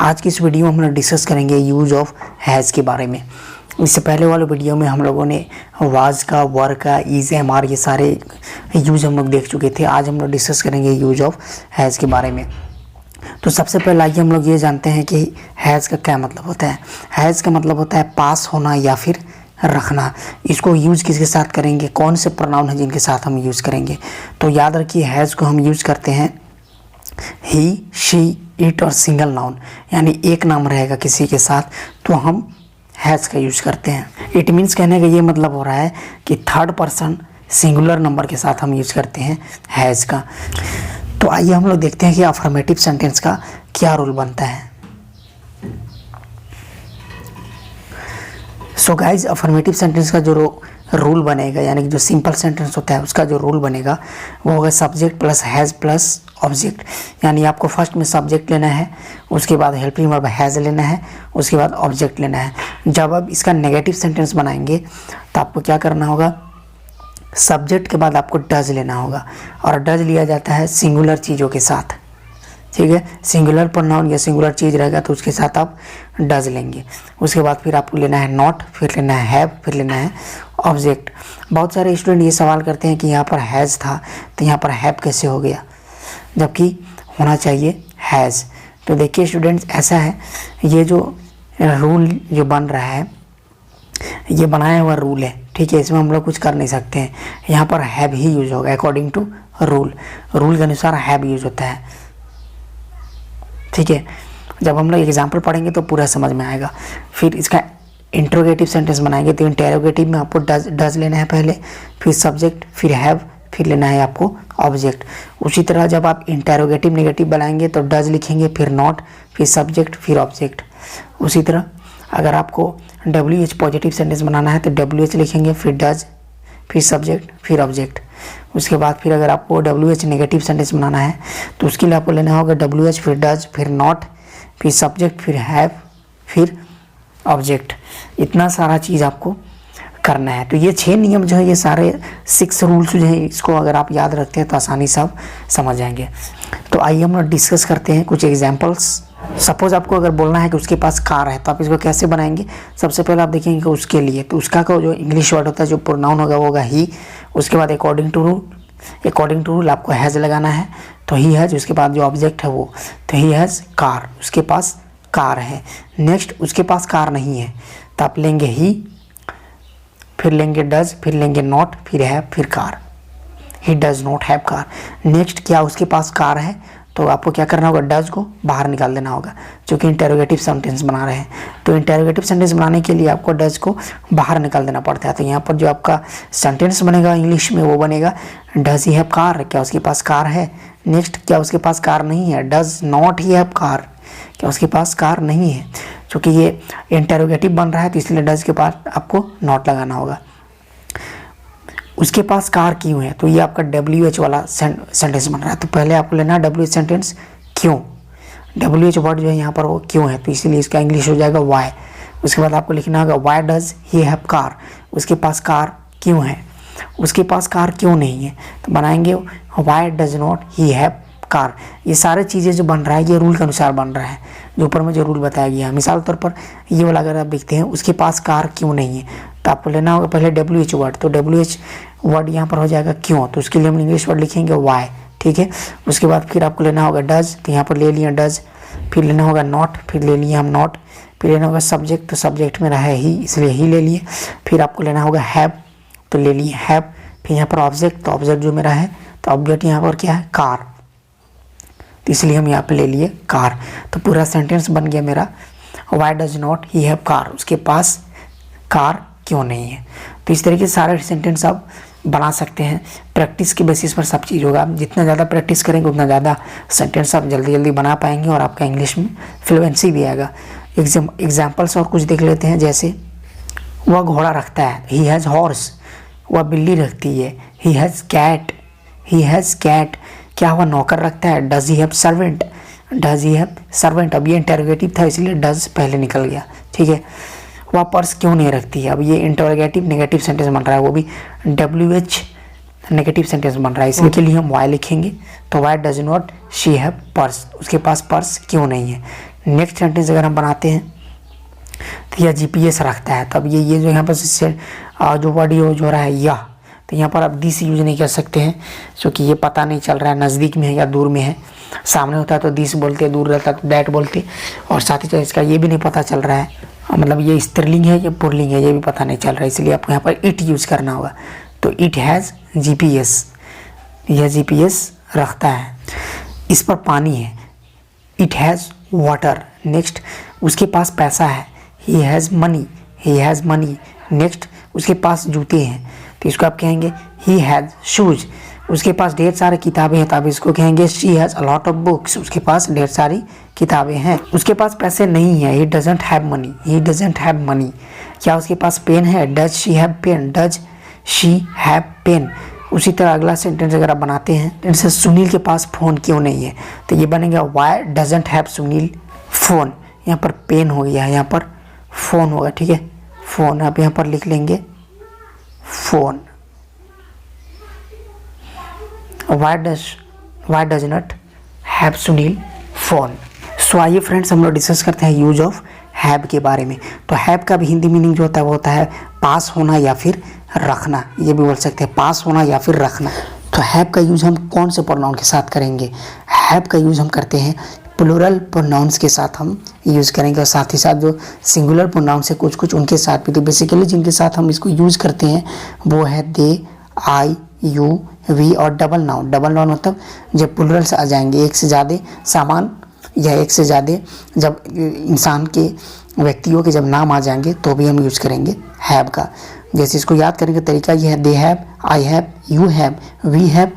आज की इस वीडियो में हम लोग डिस्कस करेंगे यूज ऑफ हैज़ के बारे में। इससे पहले वाले वीडियो में हम लोगों ने वाज का, वर का, इज, एम, आर ये सारे यूज हम लोग देख चुके थे। आज हम लोग डिस्कस करेंगे यूज ऑफ हैज़ के बारे में। तो सबसे पहले आइए हम लोग ये जानते हैं कि हैज़ का क्या मतलब होता है। हैज़ का मतलब होता है पास होना या फिर रखना। इसको यूज़ किसके साथ करेंगे, कौन से प्रोनाउन हैं जिनके साथ हम यूज़ करेंगे। तो याद रखिए हैज़ को हम यूज़ करते हैं ही, शी, इट और सिंगल नाउन, यानी एक नाम रहेगा किसी के साथ तो हम हैज़ का यूज़ करते हैं। इट मीन्स कहने का ये मतलब हो रहा है कि थर्ड पर्सन सिंगुलर नंबर के साथ हम यूज़ करते हैं हैज़ का। तो आइए हम लोग देखते हैं कि अफर्मेटिव सेंटेंस का क्या रूल बनता है। सो गाइज, अफर्मेटिव सेंटेंस का जो रूल बनेगा, यानी कि जो सिंपल सेंटेंस होता है उसका जो रूल बनेगा वो होगा subject plus has plus object. यानी आपको फर्स्ट में सब्जेक्ट लेना है, उसके बाद हेल्पिंग वर्ब हैज़ लेना है, उसके बाद ऑब्जेक्ट लेना है। जब आप इसका नेगेटिव सेंटेंस बनाएंगे तो आपको क्या करना होगा, सब्जेक्ट के बाद आपको डज लेना होगा, और डज लिया जाता है सिंगुलर चीज़ों के साथ। ठीक है, सिंगुलर प्रोनाउन या सिंगुलर चीज़ रहेगा तो उसके साथ आप डज लेंगे। उसके बाद फिर आपको लेना है नॉट, फिर लेना है हैव, फिर लेना है ऑब्जेक्ट। बहुत सारे स्टूडेंट ये सवाल करते हैं कि यहाँ पर हैज़ था तो यहाँ पर हैव कैसे हो गया, जबकि होना चाहिए हैज़। तो देखिए स्टूडेंट्स, ऐसा है, ये जो रूल जो बन रहा है ये बनाया हुआ रूल है। ठीक है, इसमें हम लोग कुछ कर नहीं सकते हैं। यहाँ पर हैव ही यूज होगा अकॉर्डिंग टू रूल। रूल के अनुसार हैव यूज होता है। ठीक है, जब हम लोग एग्जाम्पल पढ़ेंगे तो पूरा समझ में आएगा। फिर इसका इंट्रोगेटिव सेंटेंस बनाएंगे तो इंटेरोगेटिव में आपको डज लेना है पहले, फिर सब्जेक्ट, फिर हैव, फिर लेना है आपको ऑब्जेक्ट। उसी तरह जब आप इंटेरोगेटिव नेगेटिव बनाएंगे तो डज लिखेंगे, फिर नॉट, फिर सब्जेक्ट, फिर ऑब्जेक्ट। उसी तरह अगर आपको WH पॉजिटिव सेंटेंस बनाना है तो WH लिखेंगे, फिर डज, फिर सब्जेक्ट, फिर ऑब्जेक्ट। उसके बाद फिर अगर आपको WH नेगेटिव सेंटेंस बनाना है तो उसके लिए आपको लेना होगा WH, फिर डज, फिर नॉट, फिर सब्जेक्ट, फिर हैव, फिर ऑब्जेक्ट। इतना सारा चीज़ आपको करना है। तो ये 6 नियम जो है, ये सारे 6 रूल्स जो है, इसको अगर आप याद रखते हैं तो आसानी से आप समझ जाएंगे। तो आइए हम लोग डिस्कस करते हैं कुछ एग्जाम्पल्स। सपोज आपको अगर बोलना है कि उसके पास कार है तो आप इसको कैसे बनाएंगे। सबसे पहले आप देखेंगे कि उसके लिए, तो उसका का जो इंग्लिश वर्ड होता है, जो प्रोनाउन होगा वो होगा ही। उसके बाद अकॉर्डिंग टू रूल आपको हैज़ लगाना है, तो ही हैज़। उसके बाद जो ऑब्जेक्ट है वो, तो ही हैज़ कार, उसके पास कार है। नेक्स्ट, उसके पास कार नहीं है तो आप लेंगे ही, फिर लेंगे डज, फिर लेंगे नॉट, फिर हैव, फिर car. He does not have car. Next, क्या उसके पास कार है तो आपको क्या करना होगा, डज को बाहर निकाल देना होगा, क्योंकि इंटेरोगेटिव सेंटेंस बना रहे हैं। तो इंटेरोगेटिव सेंटेंस बनाने के लिए आपको डज को बाहर निकाल देना पड़ता है। तो यहाँ पर जो आपका सेंटेंस बनेगा इंग्लिश में वो बनेगा डज ही हैव कार, क्या उसके पास कार है। नेक्स्ट, क्या उसके पास कार नहीं है, does not he have car, क्या उसके पास कार नहीं है। क्योंकि ये इंटेरोगेटिव बन रहा है तो इसलिए डज के पास आपको नॉट लगाना होगा। उसके पास कार क्यों है, तो ये आपका WH वाला सेंटेंस बन रहा है। तो पहले आपको लेना है WH सेंटेंस क्यों। WH वर्ड जो है यहाँ पर वो क्यों है, तो इसीलिए इसका इंग्लिश हो जाएगा वाई। उसके बाद आपको लिखना होगा why does he have car, उसके पास कार क्यों है। उसके पास कार क्यों नहीं है तो बनाएंगे Y does not he have car. ये सारे चीज़ें जो बन रहा है ये रूल के अनुसार बन रहा है, जो ऊपर में जो रूल बताया गया है। मिसाल तौर पर ये वाला अगर आप देखते हैं, उसके पास कार क्यों नहीं है तो आपको लेना होगा पहले WH वर्ड, तो WH वर्ड यहाँ पर हो जाएगा क्यों, तो उसके लिए हम इंग्लिश वर्ड लिखेंगे वाई। ठीक है, उसके बाद फिर आपको लेना होगा डज, तो यहाँ पर ले लिया डज, फिर लेना होगा नॉट, फिर ले लिए हम नॉट, फिर लेना होगा सब्जेक्ट, तो सब्जेक्ट में रहा है ही इसलिए ही ले लिए। फिर आपको लेना होगा हैव, तो ले लिए हैव। फिर यहाँ पर ऑब्जेक्ट, तो ऑब्जेक्ट जो मेरा है, तो ऑब्जेक्ट यहाँ पर क्या है, कार, तो इसलिए हम यहाँ पे ले लिए कार। तो पूरा सेंटेंस बन गया मेरा Y does not he have car, उसके पास कार क्यों नहीं है। तो इस तरीके से सारे सेंटेंस आप बना सकते हैं। प्रैक्टिस के बेसिस पर सब चीज़ होगा। आप जितना ज़्यादा प्रैक्टिस करेंगे उतना ज़्यादा सेंटेंस आप जल्दी जल्दी बना पाएंगे और आपका इंग्लिश में फ्लुएंसी भी आएगा। एग्जाम्पल्स और कुछ देख लेते हैं। जैसे वह घोड़ा रखता है, ही हैज़ हॉर्स। वह बिल्ली रखती है, he has cat, he has cat. क्या वह नौकर रखता है, does he have servant, does he have servant. अब ये इंटेरोगेटिव था इसलिए डज पहले निकल गया। ठीक है, वह पर्स क्यों नहीं रखती है। अब ये इंटेरोगेटिव नेगेटिव सेंटेंस बन रहा है, वो भी WH नेगेटिव सेंटेंस बन रहा है, इसके लिए हम वाई लिखेंगे। तो Y does not she have purse, उसके पास पर्स क्यों नहीं है, नेक्स्ट सेंटेंस अगर हम बनाते हैं तो यह जीपीएस रखता है, तब ये जो यहाँ पर जो वर्ड यूज हो रहा है यह, तो यहाँ पर आप दिस यूज नहीं कर सकते हैं क्योंकि ये पता नहीं चल रहा है नज़दीक में है या दूर में है। सामने होता है तो दिस बोलते, दूर रहता है तो दैट बोलते, और साथ ही साथ इसका ये भी नहीं पता चल रहा है मतलब ये स्त्रीलिंग है या पुल्लिंग है ये भी पता नहीं चल रहा है, इसलिए आपको यहाँ पर इट यूज करना होगा। तो इट हैज़ जीपीएस, यह जीपीएस रखता है, इस पर पानी है, इट हैज़ वाटर। नेक्स्ट उसके पास पैसा है, he has money, he has money. Next उसके पास जूते हैं तो इसको आप कहेंगे ही हैज़ शूज। उसके पास ढेर सारी किताबें हैं तब इसको कहेंगे she has a lot of books, उसके पास ढेर सारी किताबें हैं। उसके पास पैसे नहीं है, he doesn't have money, he doesn't have money. क्या उसके पास पेन है, does she have pen, does she have pen. उसी तरह अगला सेंटेंस अगर आप बनाते हैं जैसे सुनील के पास फ़ोन क्यों नहीं है, तो ये बनेगा why doesn't have Sunil phone. यहाँ पर पेन हो गया, यहाँ पर फ़ोन होगा, ठीक है, फ़ोन आप यहाँ पर लिख लेंगे phone. Why does not have Sunil phone. So आइए फ्रेंड्स हम लोग डिस्कस करते हैं यूज ऑफ हैव के बारे में। तो हैव का भी हिंदी मीनिंग जो होता है वो होता है पास होना या फिर रखना, ये भी बोल सकते हैं पास होना या फिर रखना। तो हैव का यूज़ हम कौन से प्रोनाउन के साथ करेंगे, हैव का यूज़ हम करते हैं प्लूरल प्रोनाउंस के साथ हम यूज़ करेंगे, और साथ ही साथ जो सिंगुलर प्रोनाउंस है कुछ कुछ उनके साथ भी। तो बेसिकली जिनके साथ हम इसको यूज़ करते हैं वो है दे, आई, यू, वी और डबल नाउन। डबल नाउन मतलब जब प्लूरल से आ जाएंगे, एक से ज़्यादा सामान या एक से ज़्यादा जब इंसान के व्यक्तियों के जब नाम आ जाएंगे तो भी हम यूज़ करेंगे हैव का। जैसे इसको याद करने का तरीका ये है, they have, I have, you have, we have,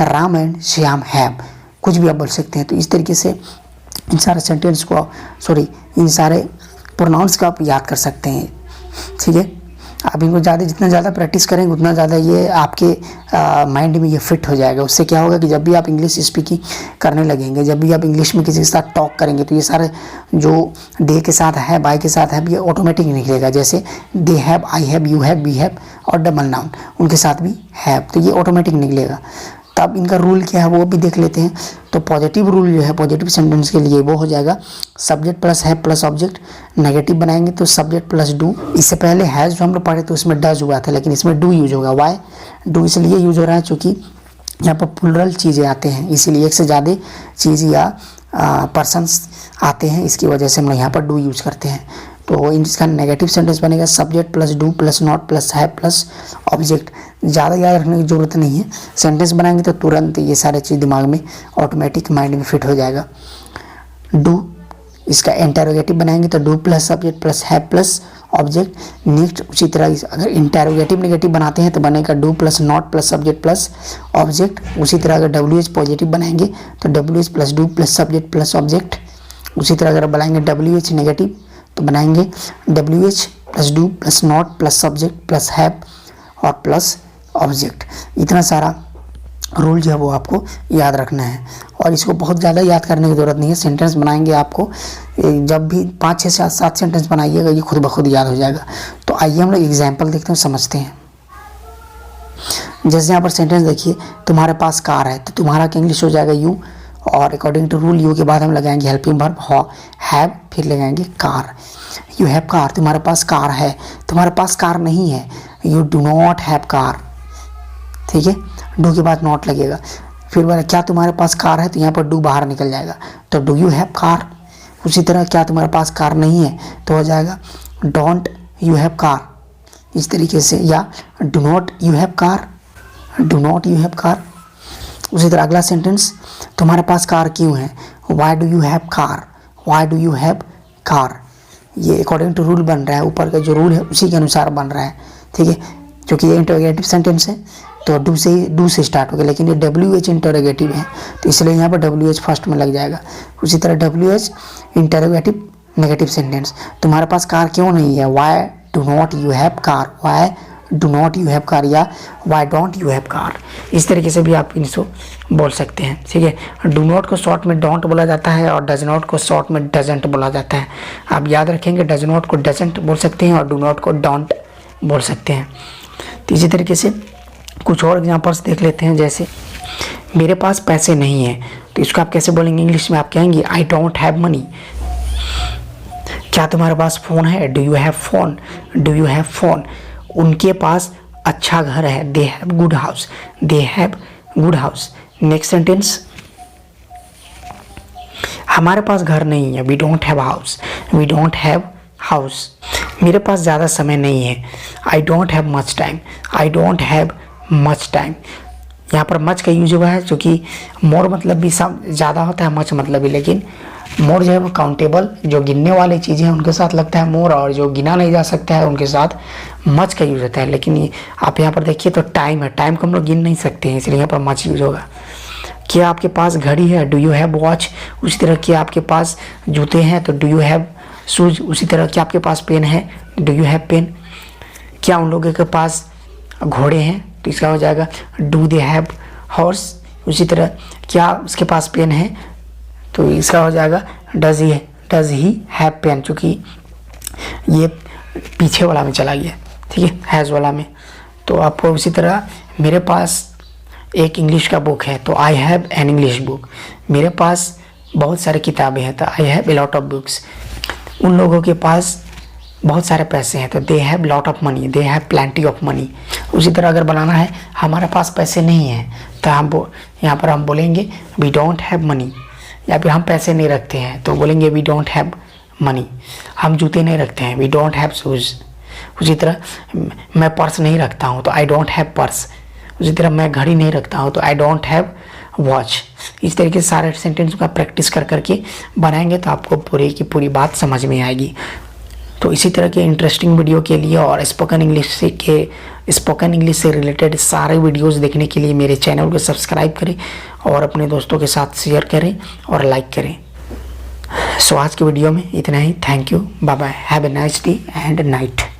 Ram and Shyam have, कुछ भी आप बोल सकते हैं। तो इस तरीके से इन सारे सेंटेंस को इन सारे प्रोनाउंस को आप याद कर सकते हैं, ठीक है। आप इनको जितना ज़्यादा प्रैक्टिस करेंगे उतना ज़्यादा ये आपके माइंड में ये फिट हो जाएगा। उससे क्या होगा कि जब भी आप इंग्लिश स्पीकिंग करने लगेंगे, जब भी आप इंग्लिश में किसी के साथ टॉक करेंगे तो ये सारे जो दे के साथ है, बाय के साथ है, ये ऑटोमेटिक निकलेगा। जैसे they have, I have, you have, we have और डबल नाउन उनके साथ भी हैव, तो ये ऑटोमेटिक निकलेगा। तब इनका रूल क्या है वो भी देख लेते हैं। तो पॉजिटिव रूल जो है पॉजिटिव सेंटेंस के लिए वो हो जाएगा subject plus have plus object. Negative बनाएंगे तो सब्जेक्ट प्लस डू। इससे पहले हैज़ जो हम लोग पढ़े तो उसमें डज हुआ था, लेकिन इसमें डू यूज होगा। वाई डू इसलिए यूज हो रहा है क्योंकि यहाँ पर प्लूरल चीज़ें आते हैं, इसीलिए एक से ज़्यादा चीज़ या पर्सन्स आते हैं, इसकी वजह से हम लोग यहाँ पर डू यूज करते हैं। तो इसका नेगेटिव सेंटेंस बनेगा subject plus do plus not plus have plus object. ज़्यादा याद रखने की ज़रूरत नहीं है, सेंटेंस बनाएंगे तो तुरंत ये सारे चीज़ दिमाग में ऑटोमेटिक माइंड में फिट हो जाएगा। डू इसका इंटरोगेटिव बनाएंगे तो do plus subject plus have plus object. Next उसी तरह अगर इंटरोगेटिव नेगेटिव बनाते हैं तो बनेगा do plus not plus subject plus object. उसी तरह अगर डब्ल्यू एच पॉजिटिव बनाएंगे तो W H plus do plus subject plus object. उसी तरह अगर बनाएंगे डब्ल्यू एच नेगेटिव तो बनाएंगे W H plus do plus not plus subject plus have और प्लस ऑब्जेक्ट। इतना सारा रूल जो है वो आपको याद रखना है, और इसको बहुत ज़्यादा याद करने की ज़रूरत नहीं है। सेंटेंस बनाएंगे आपको जब भी 5, 6, 7 सेंटेंस बनाइएगा ये खुद ब खुद याद हो जाएगा। तो आइए हम लोग एग्जाम्पल देखते हैं, समझते हैं। जैसे यहाँ पर सेंटेंस देखिए, तुम्हारे पास कार है, तो तुम्हारा का इंग्लिश हो जाएगा यू, और अकॉर्डिंग टू रूल यू के बाद हम लगाएंगे हेल्पिंग वर्ब हैव, फिर लगाएंगे कार। यू हैव कार, तुम्हारे पास कार है। तुम्हारे पास कार नहीं है, you do not have car, ठीक है। डू के बाद नॉट लगेगा। फिर बोला क्या तुम्हारे पास कार है, तो यहाँ पर डू बाहर निकल जाएगा, तो डू यू हैव कार। उसी तरह क्या तुम्हारे पास कार नहीं है तो हो जाएगा डोंट यू हैव कार, इस तरीके से, या do not you have car, do not you have car. उसी तरह अगला सेंटेंस, तुम्हारे पास कार क्यों है, why do you have car, why do you have car. ये अकॉर्डिंग टू रूल बन रहा है, ऊपर का जो रूल है उसी के अनुसार बन रहा है, ठीक है। क्योंकि ये इंटरोगेटिव सेंटेंस है तो डू से स्टार्ट होगा, लेकिन ये डब्ल्यू एच इंटरोगेटिव है तो इसलिए यहाँ पर डब्ल्यू एच फर्स्ट में लग जाएगा। उसी तरह W H interrogative negative sentence, तुम्हारे पास कार क्यों नहीं है, why do not you have car, why do not you have car, या why don't you have car. इस तरीके से भी आप इनको बोल सकते हैं, ठीक है। डू नॉट को शॉर्ट में डोंट बोला जाता है और डज नॉट को शॉर्ट में डजेंट बोला जाता है। आप याद रखेंगे, डज नॉट को डजेंट बोल सकते हैं और डू नॉट को डोंट बोल सकते हैं। तो इसी तरीके से कुछ और एग्जांपल्स देख लेते हैं। जैसे मेरे पास पैसे नहीं है, तो इसको आप कैसे बोलेंगे इंग्लिश में, आप कहेंगे आई डोंट हैव मनी। क्या तुम्हारे पास फ़ोन है? Do you have phone? Do you have phone? उनके पास अच्छा घर है, they have good house, they have good house. Next sentence, हमारे पास घर नहीं है, we don't have house, we don't have house. मेरे पास ज़्यादा समय नहीं है, I don't have much time, I don't have much time. यहाँ पर मच का यूज हुआ है, क्योंकि मोर मतलब भी सब ज़्यादा होता है, मच मतलब भी, लेकिन मोर जो है वो काउंटेबल, जो गिनने वाली चीज़ें हैं उनके साथ लगता है मोर, और जो गिना नहीं जा सकता है उनके साथ मच का यूज होता है। लेकिन ये आप यहाँ पर देखिए तो टाइम है, टाइम को हम लोग गिन नहीं सकते हैं, इसलिए यहाँ पर मच यूज होगा। क्या आपके पास घड़ी है? Do you have watch. उसी तरह क्या आपके पास जूते हैं? तो डू यू हैव शूज। उसी तरह क्या आपके पास पेन है? Do you have pen. क्या उन लोगों के पास घोड़े हैं? तो इसका हो जाएगा डू दे हैव हॉर्स। उसी तरह क्या उसके पास पेन है? तो इसका हो जाएगा डज ही हैव पेन, चूँकि ये पीछे वाला में चला गया, ठीक है, हैज़ वाला में। तो आपको उसी तरह मेरे पास एक इंग्लिश का बुक है, तो I have an English book. मेरे पास बहुत सारी किताबें हैं, तो I have a lot of books. उन लोगों के पास बहुत सारे पैसे हैं, तो they have lot of money, they have plenty of money. उसी तरह अगर बनाना है हमारे पास पैसे नहीं हैं, तो हम यहाँ पर हम बोलेंगे वी डोंट हैव मनी, या फिर हम पैसे नहीं रखते हैं तो बोलेंगे वी डोंट हैव मनी। हम जूते नहीं रखते हैं, वी डोंट हैव शूज़। उसी तरह मैं पर्स नहीं रखता हूँ, तो आई डोंट हैव पर्स। उसी तरह मैं घड़ी नहीं रखता हूँ, तो आई डोंट हैव वॉच। इस तरीके से सारे सेंटेंस का प्रैक्टिस कर करके बनाएंगे तो आपको पूरी की पूरी बात समझ में आएगी। तो इसी तरह के इंटरेस्टिंग वीडियो के लिए और स्पोकन इंग्लिश से रिलेटेड सारे वीडियोस देखने के लिए मेरे चैनल को सब्सक्राइब करें और अपने दोस्तों के साथ शेयर करें और लाइक करें। सो आज के वीडियो में इतना ही। Thank you, bye bye, have a nice day and night.